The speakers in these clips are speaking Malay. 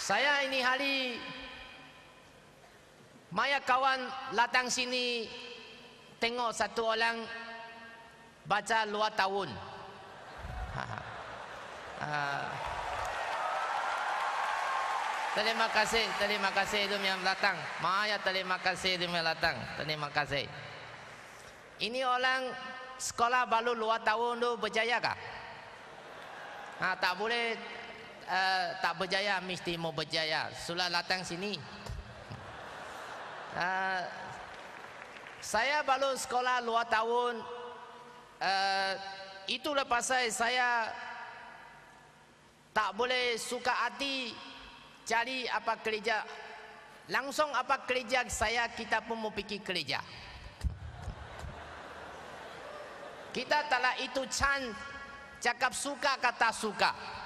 Saya ini hari maya kawan datang sini tengok satu orang baca 2 tahun. Terima kasih itu yang datang. Maya terima kasih itu yang datang. Terima kasih. Ini orang sekolah baru 2 tahun tu berjaya kah? Tak boleh tak berjaya, mesti mau berjaya. Sudah datang sini. Saya baru sekolah 2 tahun. Itulah pasal saya tak boleh suka hati cari apa kerja. Langsung apa kerja saya, kita pun mau pergi kerja. Kita tak itu can cakap suka kata suka.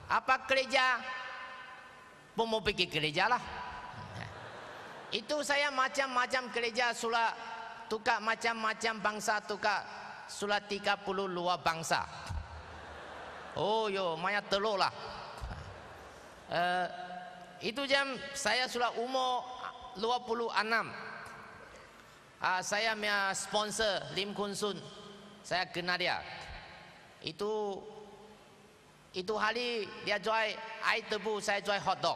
Apa kerja pun mau pergi kerja lah. Itu saya macam-macam kerja, sulah tukar macam-macam bangsa, tukar sulah 32 bangsa. Oh yo, maya telur lah. Itu jam saya sudah umur 26. Saya punya sponsor Lim Kun Sun, saya kenal dia. Itu hari dia jual air tebu, saya jual hotdog.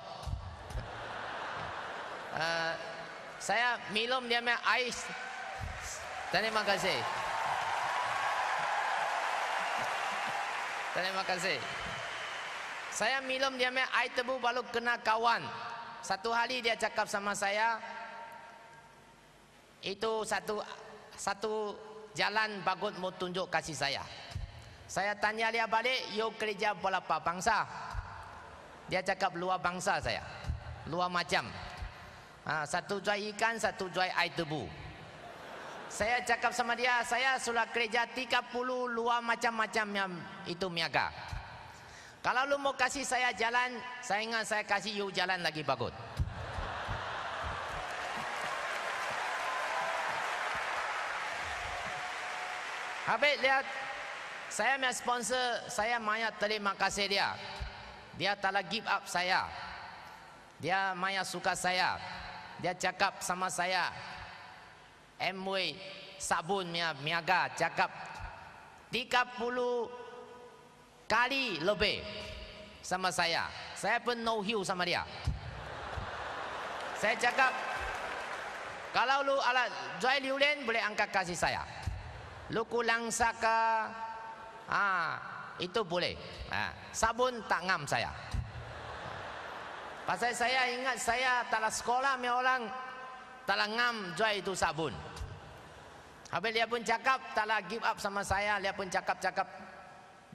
Saya minum dia punya ais. Terima kasih. Terima kasih. Saya minum dia punya air tebu baru kena kawan. Satu hari dia cakap sama saya, itu satu jalan bagus mau tunjuk kasih saya. Saya tanya dia balik, you kerja berapa bangsa? Dia cakap 2 bangsa saya, 2 macam. Satu jual ikan, satu jual air tebu. Saya cakap sama dia, saya sudah kerja 32 macam-macam yang itu miaga. Kalau lu mau kasih saya jalan, saya ingat saya kasih you jalan lagi bagus. Habis lihat, saya punya sponsor, saya maya terima kasih dia. Dia telah give up saya. Dia maya suka saya. Dia cakap sama saya, MW sabun miaga, cakap 30 kali lebih sama saya. Saya pun no hiu sama dia. Saya cakap, kalau lu ala jual liulen boleh angkat kasih saya. Lu kulang saka, itu boleh. Sabun tak ngam saya. Pasal saya ingat saya telah sekolah me orang telah ngam jual itu sabun. Habis dia pun cakap telah give up sama saya. Dia pun cakap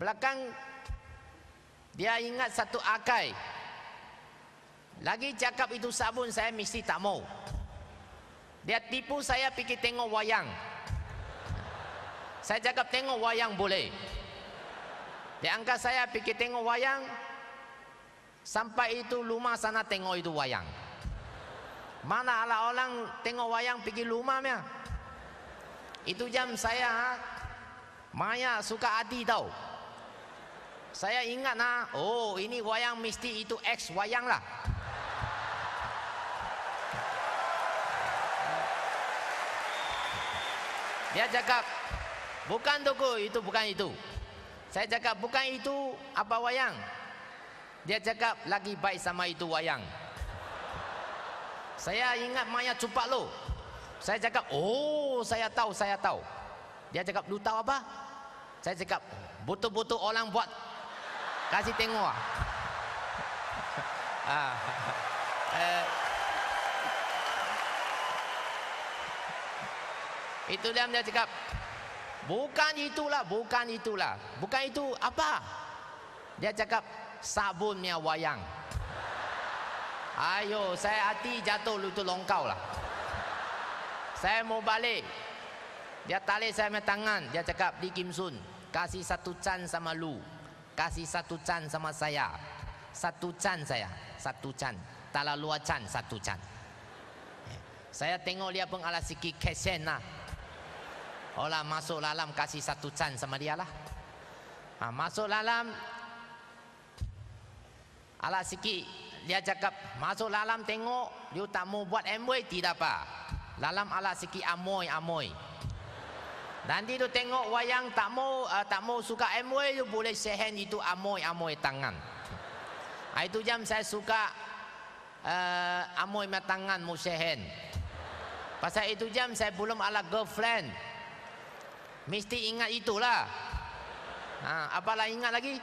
belakang dia ingat satu akai. Lagi cakap itu sabun saya mesti tak mau. Dia tipu saya pergi tengok wayang. Saya cakap tengok wayang boleh. Dia angkat saya pergi tengok wayang. Sampai itu rumah sana tengok itu wayang. Mana ala orang tengok wayang pergi rumahnya. Itu jam saya maya suka hati tahu. Saya ingat oh ini wayang mesti itu X wayang lah. Dia cakap bukan tuku, itu bukan itu. Saya cakap bukan itu, apa wayang? Dia cakap lagi baik sama itu wayang. Saya ingat maya cupak lo. Saya cakap oh saya tahu. Dia cakap lu tahu apa? Saya cakap betul-betul orang buat kasih tengok. Itu dia cakap bukan itulah. Bukan itu apa? Dia cakap sabunnya wayang. Ayo, saya hati jatuh lutut longkau lah. Saya mau balik. Dia tarik saya punya tangan. Dia cakap, Di Kim Sun, kasih 1 can sama lu. Kasih 1 can sama saya. 1 can saya. 1 can. Tala 2 can, 1 can. Saya tengok dia pun ala sikit kesen lah. Olah masuk dalam kasih 1 can sama dia lah. Masuk dalam ala sikit dia cakap masuk dalam tengok, you tak mau buat Amway, tidak apa. Dalam ala sikit amoy. Nanti tu tengok wayang tak mau suka Amway, you boleh share hand itu amoy tangan. Itu jam saya suka amoy tangan mau share hand. Pasal itu jam saya belum ala girlfriend. Mesti ingat itulah. Apalah ingat lagi?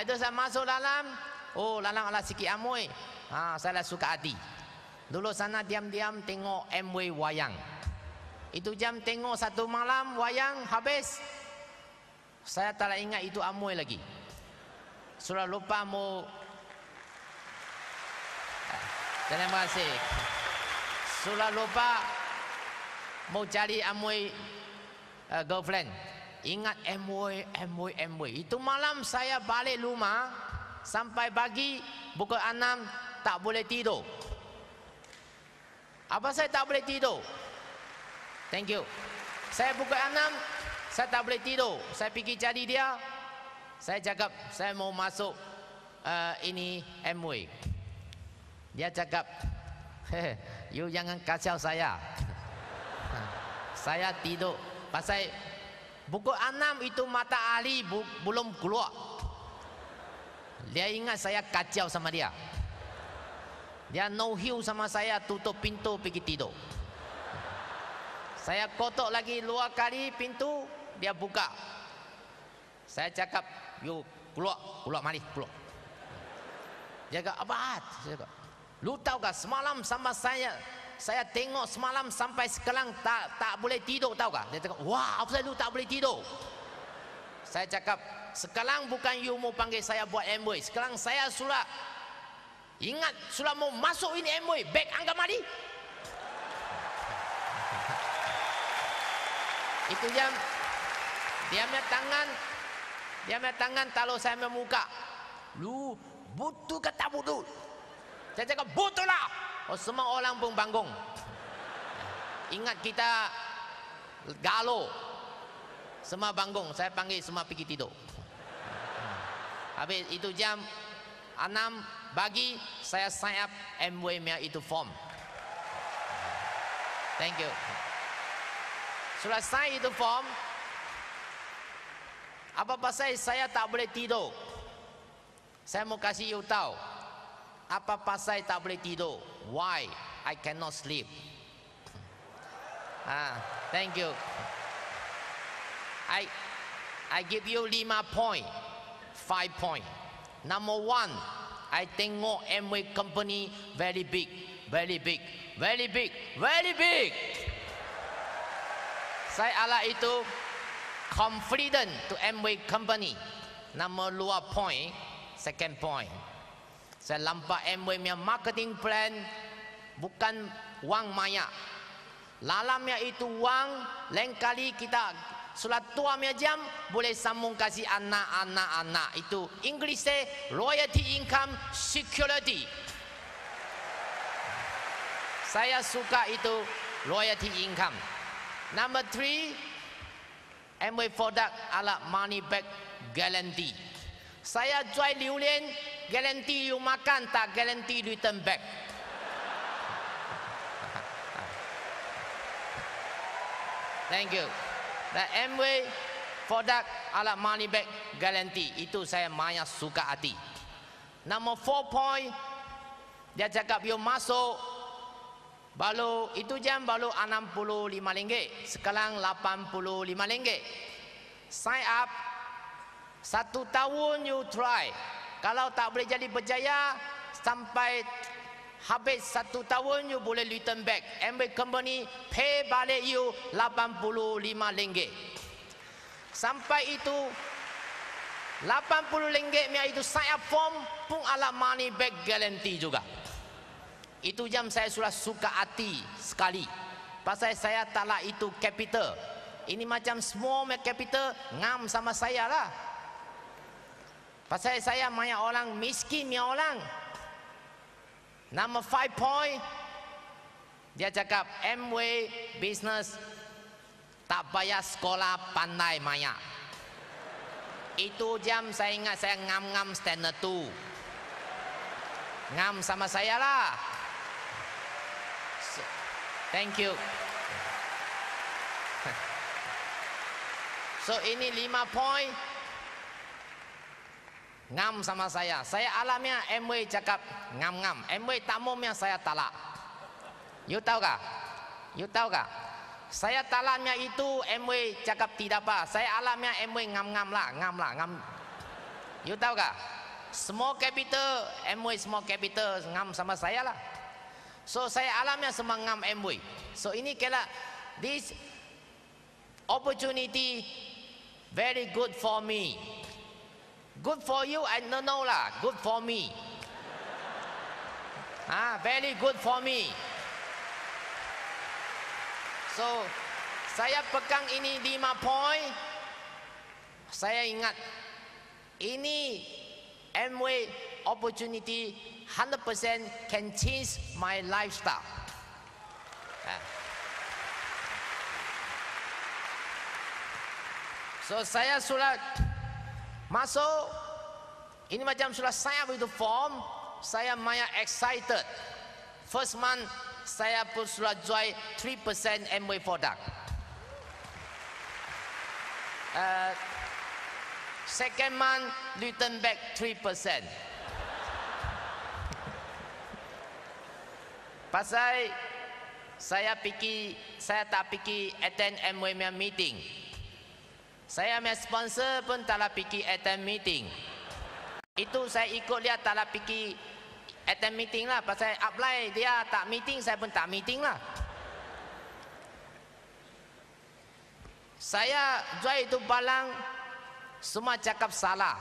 Itu saya masuk dalam. Oh, dalam ala sikit amoy. Saya suka hati. Dulu sana diam-diam tengok Amway wayang. Itu jam tengok satu malam wayang habis. Saya tak ingat itu amoy lagi. Sudah lupa mau. Terima kasih. Sudah lupa mau cari amoy girlfriend. Ingat Amway. Itu malam saya balik rumah sampai pagi pukul 6 tak boleh tidur. Apa saya tak boleh tidur? Thank you. Saya pukul 6 saya tak boleh tidur. Saya pergi cari dia. Saya cakap saya mau masuk ini Amway. Dia cakap, you jangan kacau saya. Saya tidur. Pasal pukul 6 itu matahari belum keluar. Dia ingat saya kacau sama dia. Dia no hiu sama saya, tutup pintu pergi tidur. Saya kotok lagi luar kali pintu, dia buka. Saya cakap, you keluar mari, keluar. Dia cakap, apa? Saya cakap, lu tahu gak semalam sama saya tengok semalam sampai sekarang tak boleh tidur, tahu gak? Dia cakap, wah, apa saya lu tak boleh tidur? Saya cakap, sekarang bukan you mau panggil saya buat Amway. Sekarang saya sudah ingat, sudah mau masuk ini Amway. Beg angkat mari. Itu jam dia punya tangan taruh saya punya muka. Lu butuh ke tak butuh? Saya cakap butuh lah. Oh, semua orang pun bangun. Ingat kita galau. Semua bangun. Saya panggil semua pergi tidur. Habis itu jam 6 pagi saya sign up Amway itu form. Thank you. Sudah sign itu form. Apa pasal saya tak boleh tidur? Saya mau kasih you tahu. Apa pasal tak boleh tidur? Why I cannot sleep? Thank you. I give you 5 point, 5 point. Number 1, I tengok Amway company very big. Saya ala itu confident to Amway company. Number 2 point, second point. Saya nampak Amway punya marketing plan bukan wang maya. Lalamnya itu wang, lain kali kita sudah tua punya jam boleh sambung kasih anak. Itu Englishnya royalty income security. Saya suka itu royalty income. Number 3, Amway product ala money back guarantee. Saya jual liulian, guarantee you makan, tak guarantee return back. Thank you. The Amway product ala money back guarantee. Itu saya banyak suka hati. Number 4 point, dia cakap you masuk baru itu jam baru RM65, sekarang RM85. Sign up 1 tahun you try. Kalau tak boleh jadi berjaya sampai habis 1 tahun you boleh return back. Amway company pay balik you RM85. Sampai itu RM80 itu sign up form pun ala money back guarantee juga. Itu jam saya sudah suka hati sekali. Pasal saya taklah itu capital. Ini macam small capital ngam sama saya lah. Pasal saya banyak orang miskin punya orang. Number 5 point, dia cakap Amway business tak payah sekolah pandai banyak. Itu jam saya ingat saya ngam-ngam standard 2. Ngam sama saya lah. Thank you. So ini 5 poin. Ngam sama saya. Saya alamnya MW cakap ngam-ngam. MW tak maunya saya talak. You tahu kah? You tahu kah? Saya talaknya itu MW cakap tidak apa. Saya alamnya MW ngam-ngam lah. Ngam. You tahu kah? Small capital, MW small capital ngam sama saya lah. So saya alamnya semua ngam MW. So ini kira this opportunity very good for me. Good for you, I don't know lah. Good for me. Very good for me. So saya pegang ini 5 poin. Saya ingat ini MW opportunity 100% can change my lifestyle. So saya sudah masuk, ini macam sudah sign up itu form, saya maya excited. First month saya pun sudah join 3% MW product. Second month return back 3%. Pasal saya tak pergi attend MW meeting. Saya punya sponsor pun tak pergi attend meeting. Itu saya ikut dia tak pergi attend meeting lah. Pasal apply dia tak meeting, saya pun tak meeting lah. Saya jual itu barang semua cakap salah.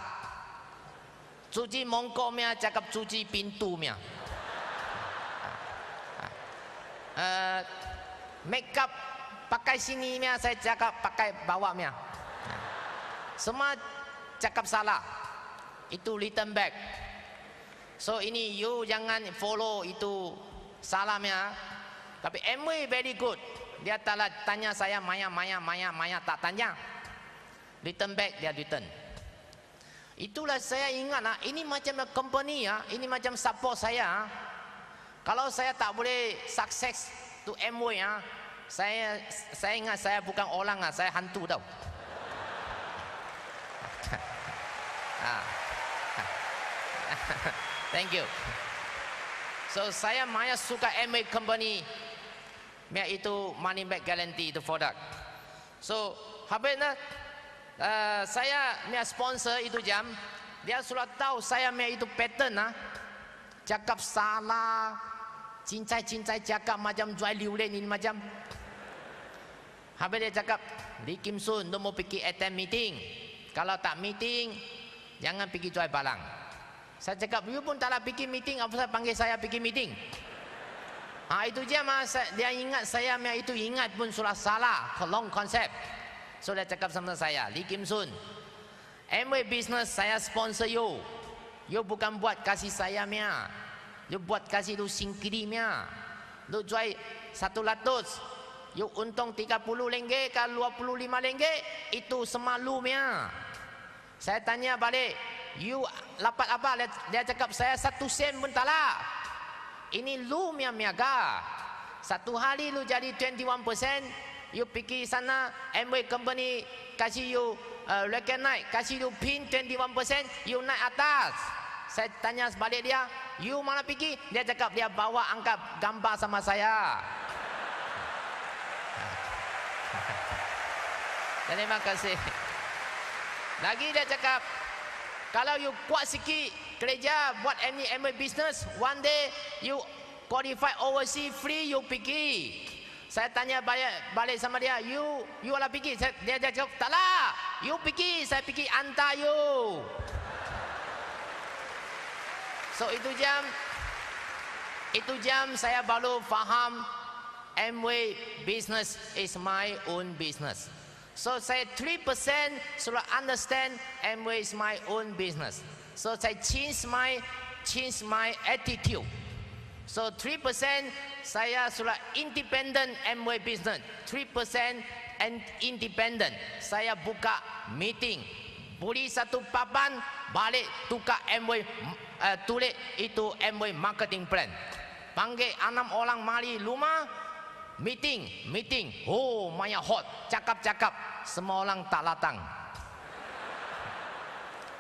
Cuci mongkoknya cakap cuci pintunya. Make up pakai sininya saya cakap pakai bawahnya. Semua cakap salah. Itu return back. So ini you jangan follow itu salahnya. Tapi MW very good. Dia tak tanya saya maya tak tanya. Return back dia return. Itulah saya ingat ini macam company ini macam support saya. Kalau saya tak boleh sukses to MW saya ingat saya bukan orang saya hantu tau. Thank you. So saya maya suka MW company. Itu money back guarantee itu produk. So habisnya saya punya sponsor itu jam dia sudah tahu saya punya itu pattern cakap salah, cincai cakap macam jual liulen ini macam. Habis dia cakap Lee Kim Sun, mau pergi attend meeting. Kalau tak meeting, jangan pergi jual barang. Saya cakap, you pun tak pergi meeting, apa saya panggil saya pergi meeting? Itu je dia ingat saya itu ingat pun sudah salah, long konsep. So dia cakap sama saya, Lee Kim Sun, MW business saya sponsor you. You bukan buat kasih saya punya, you buat kasih lu singkirinya. Lu jual 100, you untung 30 ringgit ke 25 ringgit, itu semalunya. Saya tanya balik, you dapat apa? Dia cakap saya 1 sen pun tak lah. Ini lu punya niaga. Satu hari lu jadi 21%, you pergi sana, MW company kasih you recognize, kasih you pin 21%, you naik atas. Saya tanya sebalik dia, you mana pergi? Dia cakap dia bawa angkat gambar sama saya. Terima kasih. Lagi dia cakap, kalau you kuat sikit kerja buat any MW business, one day you qualify overseas free, you pergi. Saya tanya balik sama dia, you lah pergi? Dia jawab, tak lah, you pergi, saya pergi hantar you. So itu jam saya baru faham MW business is my own business. So saya 3% sudah understand MW is my own business. So saya change my attitude. So 3% saya sudah independent MW business. 3% and independent. Saya buka meeting beli satu papan, balik tukar Amway, tulis itu Amway marketing plan. Panggil 6 orang mari rumah, meeting. Oh, Maya hot, cakap, semua orang tak datang.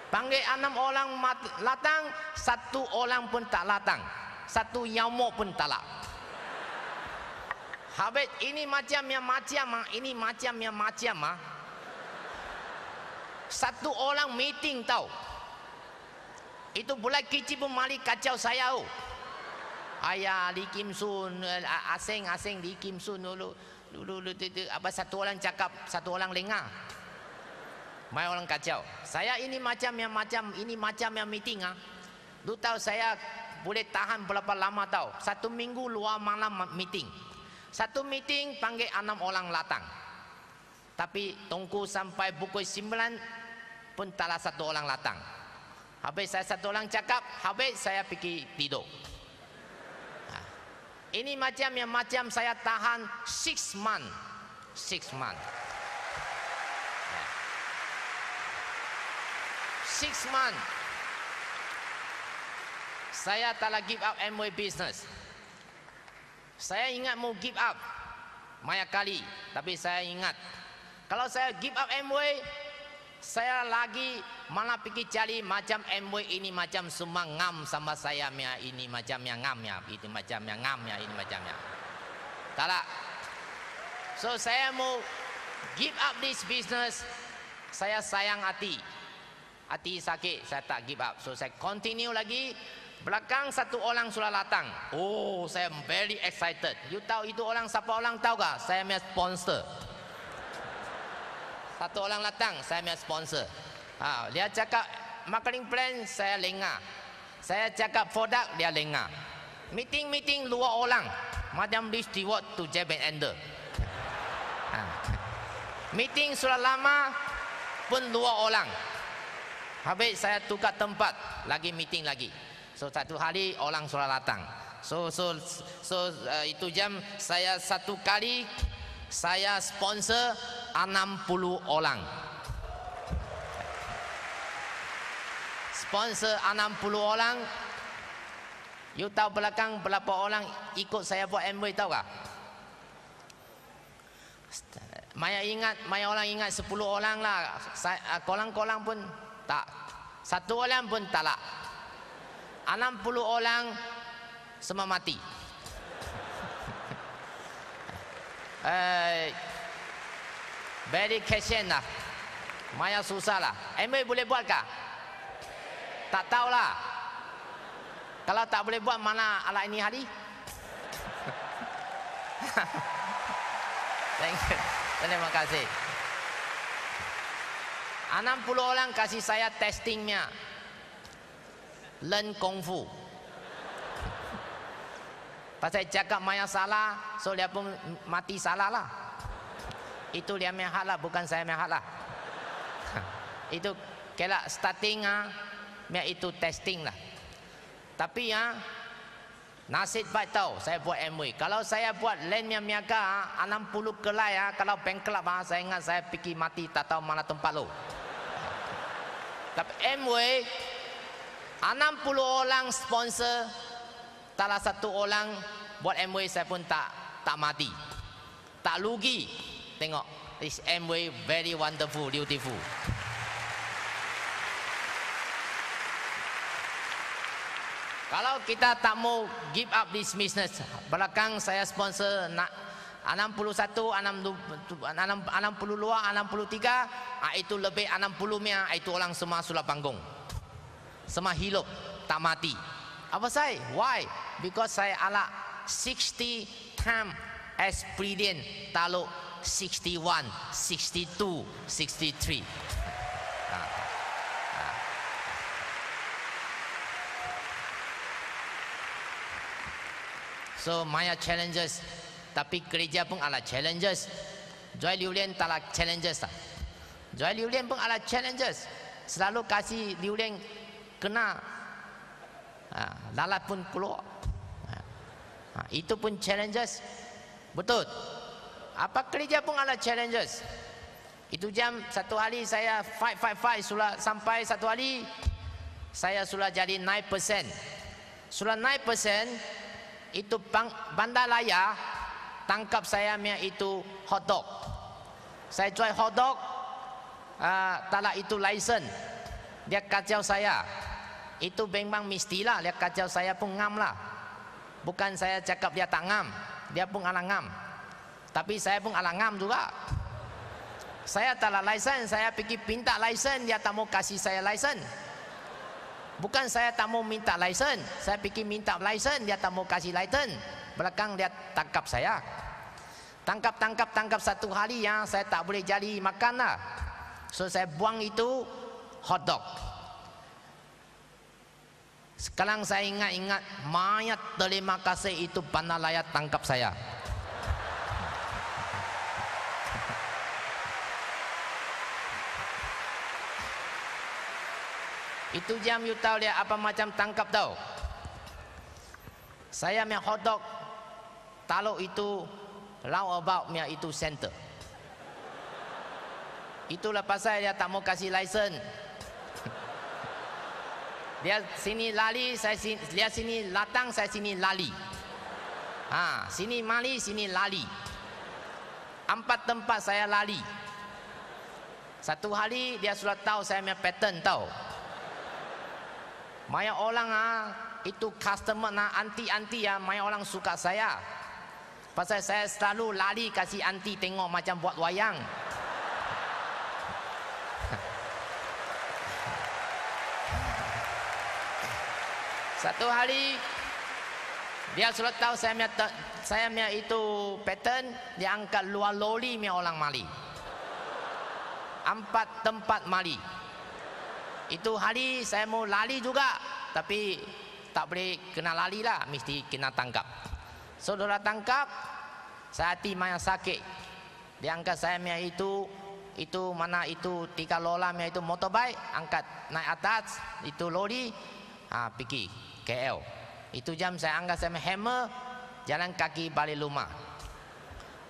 Panggil 6 orang datang, 1 orang pun tak datang, 1 nyamuk pun tak ada. Habis ini macam ini macam 1 orang meeting tahu. Itu bulan kecil pun mari kacau saya. Ayah di Kim Sun, asing di Kim Sun dulu apa 1 orang cakap, 1 orang lengah. Mai orang kacau. Saya ini macam meeting Lu tahu saya boleh tahan berapa lama tahu? 1 minggu 2 malam meeting. 1 meeting panggil 6 orang datang. Tapi tunggu sampai pukul 9 pun tak ada 1 orang datang. Habis saya 1 orang cakap, habis saya pergi tidur. Ini macam saya tahan 6 months. 6 months. 6 months. Saya telah give up Amway business. Saya ingat mau give up banyak kali, tapi saya ingat kalau saya give up Amway, saya lagi malah pergi cari macam Amway ini macam semua ngam sama saya ya, ini macamnya ngam ya, itu macamnya ngam ya, ini macamnya. Tak ada. So saya mau give up this business. Saya sayang hati sakit, saya tak give up. So saya continue lagi. Belakang 1 orang sudah datang. Oh, saya very excited. You tahu itu orang siapa orang tahu tak? Saya punya sponsor. 1 orang datang, saya punya sponsor. Dia cakap marketing plan, saya lengah. Saya cakap produk, dia lengah. Meeting 2 orang. Macam this steward to Jeb and Ender. Meeting sudah lama pun 2 orang. Habis saya tukar tempat, lagi meeting lagi. So 1 hari orang sudah datang. So itu jam saya 1 kali saya sponsor 60 orang. Sponsor 60 orang. You tahu belakang berapa orang ikut saya buat Amway tahu tak? Maya orang ingat 10 orang lah. Kolang-kolang pun tak. 1 orang pun tak lah. 60 orang semua mati. Very kasihan lah. Maya susah lah. Amway boleh buat kah? Tak tahulah. Kalau tak boleh buat, mana ala ini hari? Terima kasih. 60 orang kasih saya testingnya. Learn kungfu. Pasal cakap Maya salah, so dia pun mati salah lah. Itu dia punya hak lah, bukan saya punya hak lah. Itu kalau starting itu testing lah. Tapi nasib baik tahu saya buat Amway. Kalau saya buat land yang miaga 60 kelai kalau bankrupt saya ingat saya pergi mati tak tahu mana tempat lo. Tapi Amway 60 orang sponsor, salah 1 orang buat Amway, saya pun tak mati, tak rugi. Tengok, this Amway very wonderful, beautiful. Kalau kita tak mau give up this business, belakang saya sponsor 61, 62, 63, itu lebih 60-nya, itu orang semua sudah panggung. Semua hidup tak mati. Apa saya? Why? Because saya ala 60 time experience taluk 61, 62, 63. So Maya challenges, tapi kerja pun ala challenges. Jual liulian tak ala challenges tak. Jual liulian pun ala challenges. Selalu kasih liulian kena, lalat pun keluar. Itu pun challenges. Betul. Apa kerja pun ada challenges. Itu jam satu hari saya fight sudah sampai satu hari saya sudah jadi naik persen. Sudah naik persen itu Bandaraya tangkap saya itu hotdog. Saya jual hotdog, tak itu license. Dia kacau saya. Itu memang mestilah dia kacau saya pun ngam lah. Bukan saya cakap dia tak ngam, dia pun ala ngam. Tapi saya pun ala ngam juga. Saya tak ada license, saya pergi minta license, dia tak mau kasih saya license. Bukan saya tak mau minta license, saya pergi minta license, dia tak mau kasih license. Belakang dia tangkap saya. Tangkap satu hari yang saya tak boleh jadi makan lah. So saya buang itu hotdog. Sekarang saya ingat mayat terima kasih itu Bandaraya tangkap saya. Itu jam you tahu dia apa macam tangkap tahu. Saya punya hotdog taruh itu roundabout punya itu center. Itulah pasal dia tak mau kasih license. Dia sini lali, saya sini, dia sini latang, saya sini lali. Sini mali, sini lali. 4 tempat saya lali. Satu hari dia sudah tahu saya punya pattern tahu. Banyak orang itu customer anti banyak orang suka saya. Pasal saya selalu lari kasih anti tengok macam buat wayang. Satu hari dia sudah tahu saya punya itu pattern, dia angkat luar lori punya orang mali. 4 tempat mali. Itu hari saya mau lari juga, tapi tak boleh kena lari lah, mesti kena tangkap. Saudara tangkap, saya hati maya sakit. Dia angkat saya punya itu mana itu 3 lola punya itu motorbike, angkat naik atas itu lori, pergi KL. Itu jam saya angkat saya punya hammer, jalan kaki balik rumah.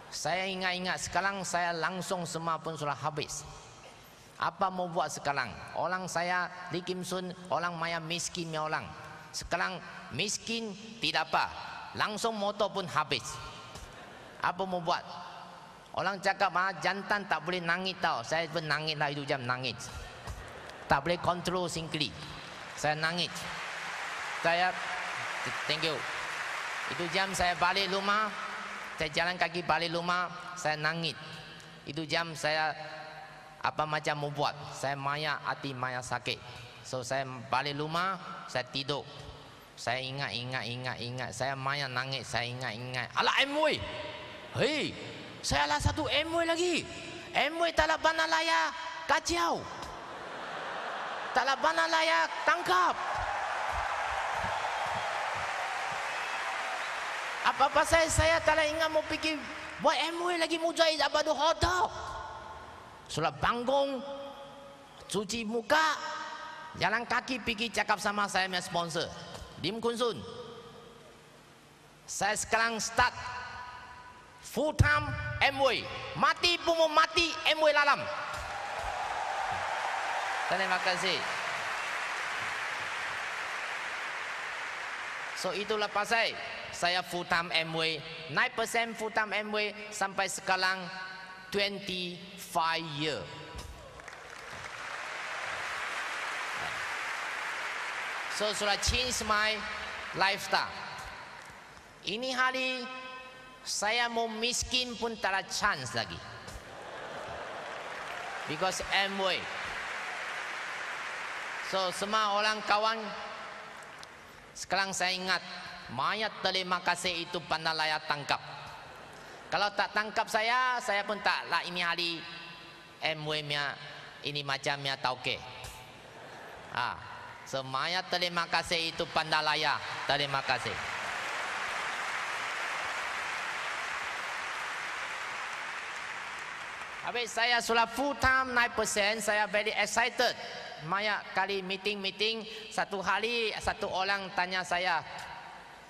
Saya ingat sekarang saya langsung semua pun sudah habis. Apa mau buat sekarang? Orang saya di Kim Sun, orang maya miskin ya orang. Sekarang miskin tidak apa, langsung motor pun habis. Apa mau buat? Orang cakap jantan tak boleh nangis tahu. Saya pun nangis lah itu jam nangis. Tak boleh kontrol singkli. Saya nangis. Saya thank you. Itu jam saya balik rumah, saya jalan kaki balik rumah, saya nangis. Itu jam saya apa macam mau buat, saya maya hati maya sakit. So saya balik rumah, saya tidur. Saya ingat, saya maya nangis, saya ingat. Alah MW. Hei, saya lah satu MW lagi. MW tak Bandaraya kacau. Tak Bandaraya tangkap. Apa-apa saya tak ingat mau pergi buat MW lagi mau jual abadu hotdog. Sudah bangun, cuci muka, jalan kaki pergi cakap sama saya punya sponsor Lim Kun Sun. Saya sekarang start full time MW. Mati pun mau mati MW lalam. Terima kasih. So itulah pasal saya full time MW, 9% full time MW sampai sekarang 25 years. So sudah change my lifestyle. Ini hari saya mau miskin pun tak ada chance lagi. Because Amway. So semua orang kawan, sekarang saya ingat mayat terima kasih itu Bandaraya tangkap. Kalau tak tangkap saya pun tak lah ini hari MW-nya ini macamnya tauke. Semuanya terima kasih itu Bandaraya, terima kasih. Habis saya sudah full time 9%, saya very excited. Maya kali meeting satu hari satu orang tanya saya,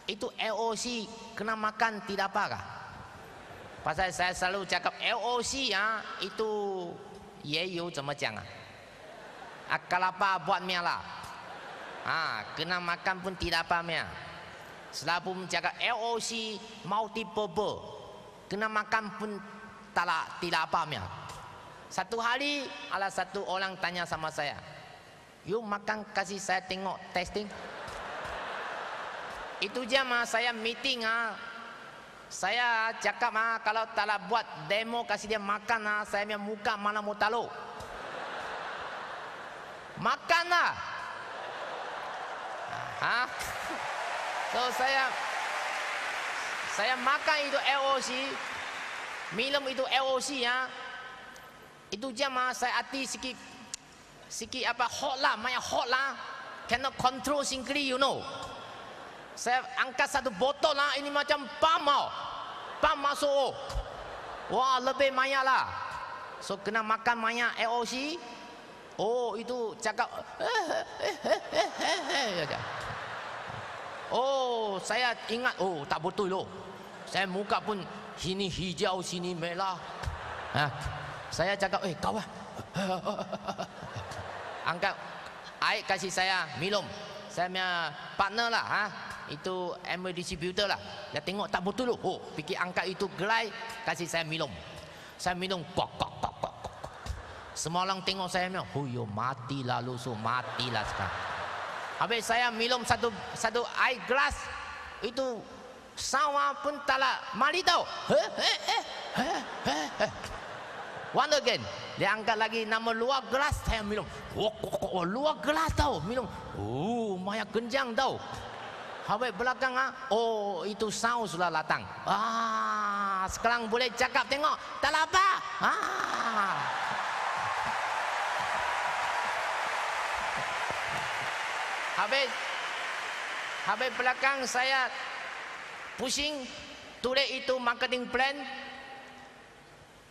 itu LOC kena makan tidak apa kah? Pasal saya selalu cakap LOC itu 也有怎么讲啊kelapa buat merah. Kena makan pun tidak apa merah. Selalu menjaga LOC multi-purpose. Kena makan pun tidak apa merah. Satu hari ada satu orang tanya sama saya, "You makan kasih saya tengok testing." Itu jam saya meeting saya cakap kalau tak buat demo kasih dia makan saya punya muka mana mau taruh. Makan lah. So saya makan itu LOC, minum itu LOC Itu jam saya hati sikit hot lah, banyak hot lah. Cannot control singkri, you know. Saya angkat satu botol ini macam pam masuk. Wah, lebih banyak lah. So kena makan banyak LOC. Oh, itu cakap. Oh, saya ingat. Oh, tak betul loh. Saya muka pun sini hijau, sini merah. Saya cakap, kawan. Angkat air kasih saya minum. Saya punya partner lah, itu MA distributor lah. Dia tengok tak betul loh. Oh, fikir angkat itu gelai, kasih saya minum. Saya minum, kok. Semua orang tengok saya minum. Yo, matilah lu, matilah sekarang. Habis saya minum satu air gelas, itu sama pun taklah mari tau. One again, dia angkat lagi nama luar gelas, saya minum. Luar gelas tau, minum. Banyak kenjang tau. Habis belakang itu sound sudah datang. Sekarang boleh cakap, tengok, tak apa. Habis belakang saya pusing tulis itu marketing plan.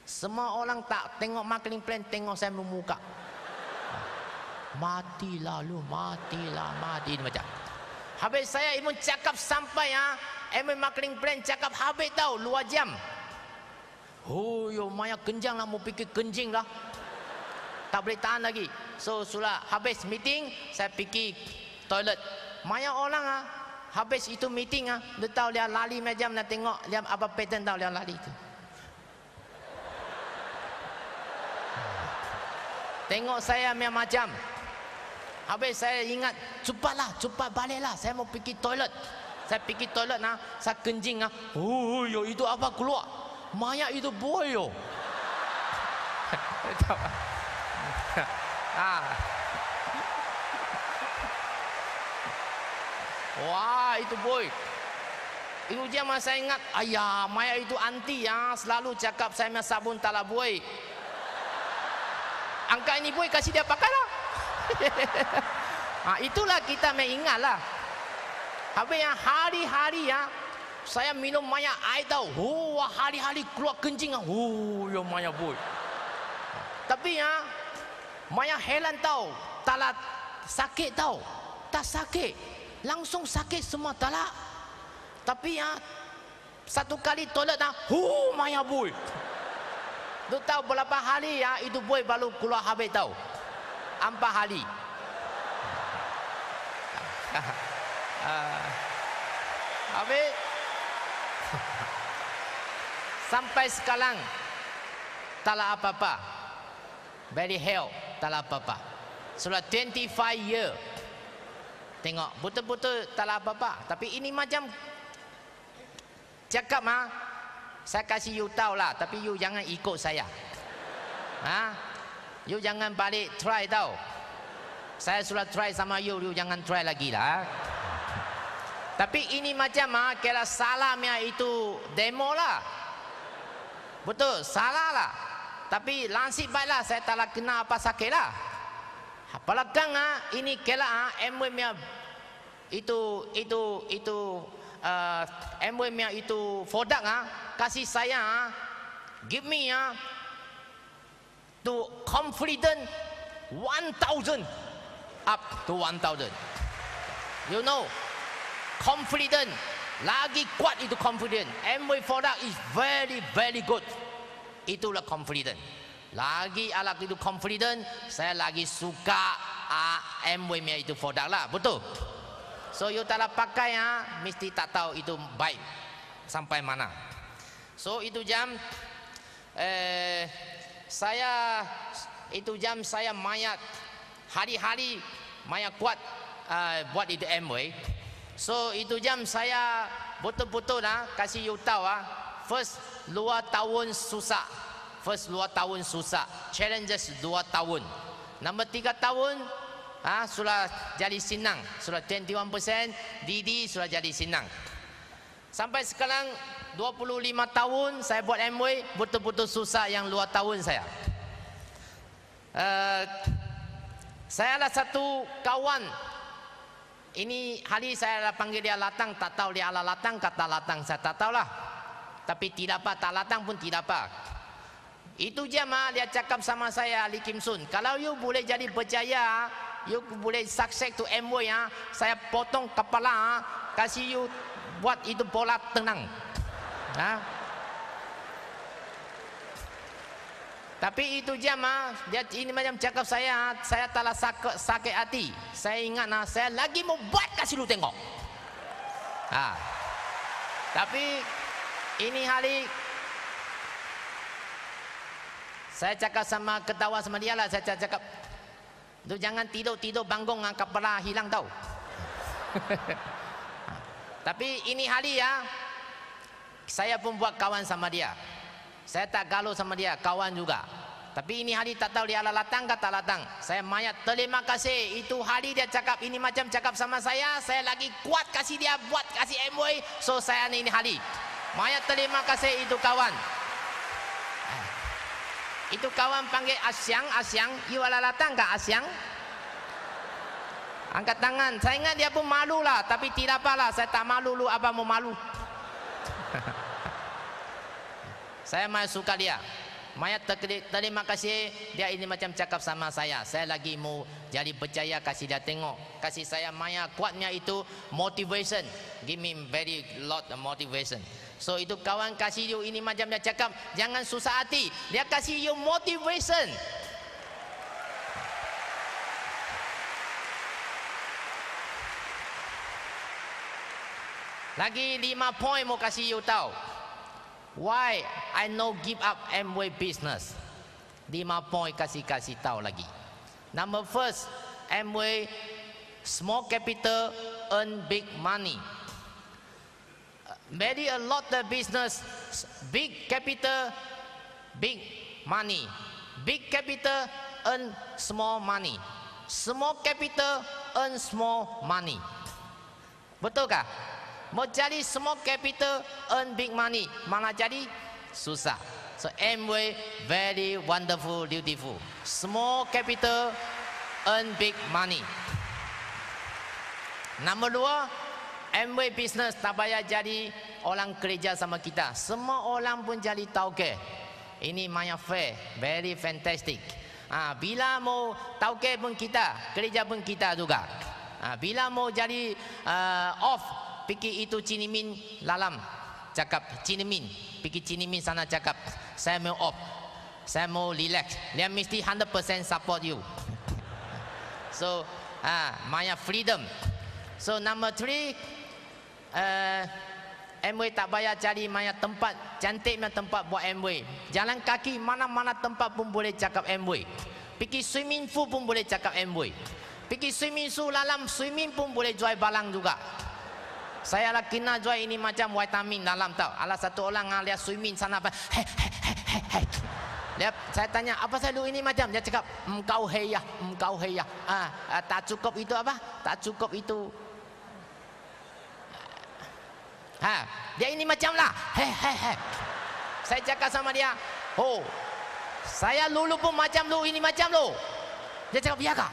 Semua orang tak tengok marketing plan, tengok saya memuka. Matilah lu, mati macam. Habis saya imun cakap sampai marketing plan cakap habis tau 2 jam. Yo, maya kenjang lah, mau fikir kenjing lah. Tak boleh tahan lagi. So sudah habis meeting, saya pergi toilet. Maya orang habis itu meeting dia tahu dia lali macam nak tengok dia apa pattern tahu dia lali tu. Tengok saya macam. Habis saya ingat, cepat baliklah, saya mau pergi toilet. Saya pergi toilet saya kencing yo, itu apa keluar? Mayat itu boy yo. Wah, itu boy. Itu jam saya ingat, ayah, mayat itu anti selalu cakap saya punya sabun taklah boy. Angkat ini boy, kasih dia pakai lah. Itulah kita mengingat lah. Habis hari-hari saya minum banyak air tau. Hari-hari keluar kencing yo banyak boy. Tapi banyak heran tau, taklah sakit tau. Tak sakit, langsung sakit semua taklah. Tapi satu kali toilet banyak boy. Tu tahu berapa hari itu boy baru keluar habis tau. 4 hari. Habis sampai sekarang taklah apa-apa. Very hell, taklah apa-apa. Sudah 25 year. Tengok, betul-betul taklah apa-apa. Tapi ini macam cakap saya kasih you tahu lah, tapi you jangan ikut saya. You jangan balik try tau. Saya sudah try sama you jangan try lagi lah. Tapi ini macam kira salahnya itu demo lah. Betul, salah lah. Tapi lansip baiklah, saya tak kena apa sakit lah. Belakang ini kira MWM itu MWM itu produk kasih saya give me to confident 1000 up to 1000. You know, confident lagi kuat itu confident. MWM product is very very good. Itulah confident. Lagi alat itu confident, saya lagi suka Amway punya itu produk lah, betul? So you tak pakai mesti tak tahu itu baik sampai mana. So itu jam saya mayat hari-hari mayat kuat buat itu Amway. So itu jam saya betul-betul kasih you tahu first 2 tahun susah. First 2 tahun susah. Challenges 2 tahun. Nombor 3 tahun sudah jadi senang. Sudah 21%, DD sudah jadi senang. Sampai sekarang 25 tahun saya buat Amway, betul-betul susah yang 2 tahun saya. Saya ada satu kawan. Ini hari saya panggil dia latang, tak tahu dia ala latang kata latang, saya tak tahu lah. Tapi tidak apa, tak latang pun tidak apa. Itu je dia cakap sama saya, Lee Kim Sun, kalau you boleh jadi berjaya, you boleh sukses tu Amway saya potong kepala, kasih you buat itu bola tenang. Tapi itu jam dia ini macam cakap saya telah sakit hati. Saya ingat saya lagi mau buat kasih lu tengok. Tapi ini hari saya cakap sama ketawa sama dia lah, saya cakap tu jangan tidur bangun kepala hilang tahu. Tapi ini hari saya pun buat kawan sama dia. Saya tak galau sama dia, kawan juga. Tapi ini hari tak tahu dia ala latang kata latang. Saya mayat terima kasih. Itu hari dia cakap ini macam cakap sama saya lagi kuat kasih dia buat kasih Amway. So saya ini hari mayat terima kasih itu kawan. Itu kawan panggil Asyang. You ala latang ke Asyang? Angkat tangan. Saya ingat dia pun malu lah, tapi tidak apalah, saya tak malu lu apa mau malu. Saya masih suka dia. Mayat terima kasih dia ini macam cakap sama saya. Saya lagi mau jadi percaya kasih dia tengok. Kasih saya mayat kuatnya itu motivation. Give me very lot of motivation. So itu kawan kasih you ini macam dia cakap, jangan susah hati. Dia kasih you motivation. Lagi 5 poin mau kasih you tahu. Why I no give up Amway business. 5 poin kasih tahu lagi. Number first, Amway small capital earn big money. Very a lot of business big capital big money. Big capital earn small money. Small capital earn small money. Betulkah? Mau jadi small capital earn big money, mana jadi susah. So Amway very wonderful, beautiful. Small capital earn big money. Nombor 2, Amway business tak payah jadi orang kerja sama kita. Semua orang pun jadi tauke. Ini Maya Fair, very fantastic. Bila mau tauke pun kita, kerja pun kita juga. Bila mau jadi off, pergi itu Cinimin lalam cakap Cinimin, pergi Cinimin sana cakap saya mau off, saya mau relax, dia mesti 100% support you. So Maya freedom. So number 3, Amway tak payah cari Maya tempat cantiknya tempat buat Amway. Jalan kaki mana-mana tempat pun boleh cakap Amway. Pergi swimming pool pun boleh cakap Amway. Pergi swimming pool lalam swimming pun boleh jual balang juga. Saya lah kena jual ini macam vitamin dalam tahu. Ala satu orang lihat swimming sana apa. Dia saya tanya apa saya lu ini macam, dia cakap engkau heya. Tak cukup itu apa? Tak cukup itu. Dia ini macam lah. Saya cakap sama dia, oh, saya lulu pun macam lu ini macam lu. Dia cakap ya kak.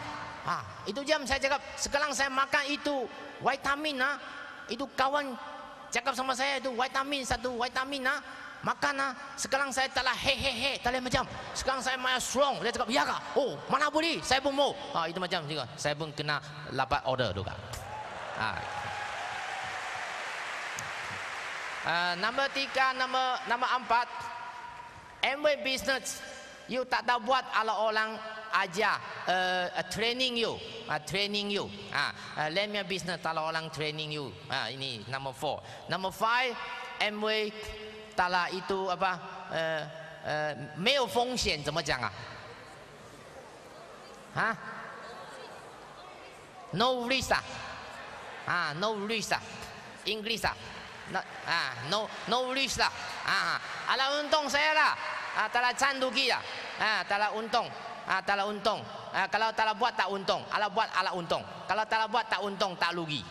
Itu jam saya cakap sekarang saya makan itu vitamin itu kawan cakap sama saya itu vitamin satu vitamin makan sekarang saya telah telah macam sekarang saya main strong. Dia cakap ya kak, oh mana boleh saya pun mau. Itu macam juga saya pun kena dapat order juga. Nombor 3, nombor 4, Amway business You tak tahu buat, ala orang ajar, training you, Land business, kalau orang training you. Ini number 4. Number 5, Amway, tala itu apa? 没有风险怎么讲啊？啊 ？No risk 啊？No risk 啊 ？English 啊？No risk 啊？ala untung saya lah. Tala can rugi lah. Tala untung. Tala untung. Kalau tala buat tak untung, ala buat ala untung. Kalau tala buat tak untung, tak rugi.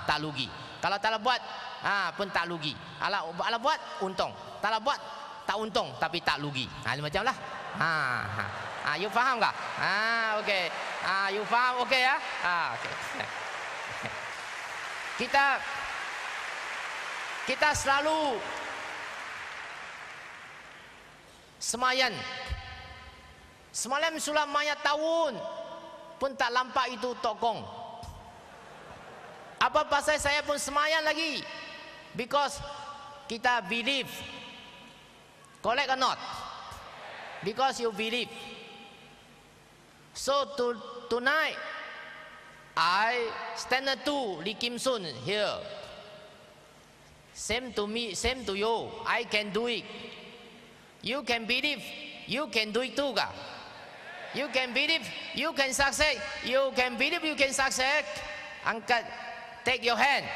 Tak rugi. Kalau tala buat pun tak rugi. Ala buat untung. Tala buat tak untung tapi tak rugi. Macam lah. You faham tak? Okey. You faham okey ya? Okey. Kita selalu semayan. Semalam sulam mayat tahun pun tak lampak itu tokong. Apa pasal saya pun semayan lagi? Because kita believe. Correct or not? Because you believe. So tonight, I standard 2 Lee Kim Sun here. Same to me, same to you. I can do it. You can believe. You can do it too, ka? You can believe. You can succeed. You can believe. You can succeed. Angkat. Take your hand.